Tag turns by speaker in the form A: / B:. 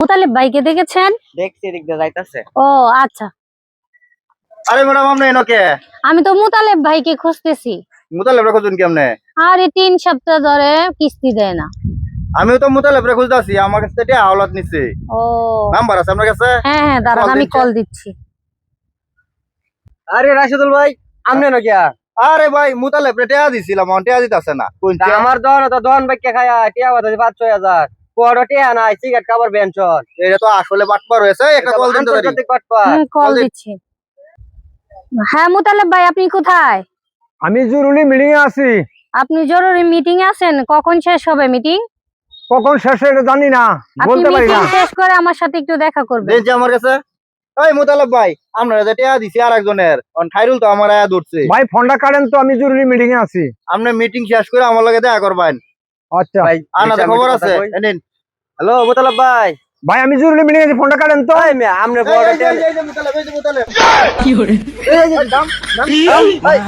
A: মুতালিব ভাইকে দেখেছেন?
B: দেখছি এদিক দিয়ে যাইতাছে।
A: ও আচ্ছা,
C: আরে ম্যাডাম আপনি এনকে
A: আমি তো মুতালিব ভাইকে খুঁজতেছি।
C: মুতালেব খুঁজুন কেমনে?
A: আরে 3 সপ্তাহ ধরে কিস্তি দেয় না।
C: আমিও তো মুতালেব খুঁজতেছি, আমার কাছে এটা আওলাদ নিছে।
A: ও
C: নাম্বার আছে আপনার কাছে?
A: হ্যাঁ হ্যাঁ, দাঁড়ান
C: কল
A: আমি
C: দিচ্ছে।
A: কল দিচ্ছি।
B: আরে রাশিদুল ভাই, আমনে নাকি?
C: আরে ভাই মুতালেব টেয়া দিছিলাম, টেয়া দিতেছে না। কোনটা?
B: আমার দন ভাই কে খায়া টিয়া বাতা 5-6 হাজার কোড়ো টিয়া নাই, সিগারেট খাবার বেঞ্চন।
C: এটা তো আসলে বাটপার হয়েছে, একটা কল দিতে পারি।
B: আন্তর্জাতিক বাটপার।
A: কল দিচ্ছি। হ্যাঁ মুতালিব ভাই, আপনি কোথায়?
D: আমি জরুরি মিটিং এ আছি।
A: আপনি জরুরি মিটিং এ আছেন? কখন শেষ হবে মিটিং?
D: কখন শেষ হয়ে জানি না,
A: আপনি
D: বলতে পারি
A: মিটিং
D: না।
A: শেষ করে আমার সাথে একটু দেখা করবেন।
C: দেন যে আমার কাছে। এই মুতালেব ভাই, আপনারা যে টেয়া দিছি আরেকজনের, খাইরুল তো আমার আয়া ধরছে।
D: ভাই ফোনটা কাটেন তো, আমি জরুরি মিটিং এ আছি।
C: আপনি মিটিং শেষ করে আমার লগে দেখা করবেন।
D: আচ্ছা
B: ভাই
C: আনাদের খবর আছে? নিন।
B: হ্যালো মুতালাব ভাই।
D: ভাই আমি জরুরি মিটিং এ আছি, ফোনটা কাটেন তো।
B: এই মিয়া আমনে
C: এই
B: কোড়ো
C: যে,
B: টিয়া
C: এই যে মুতালেব, এই যে মুতালেব।
B: এই যে দাম
C: এই।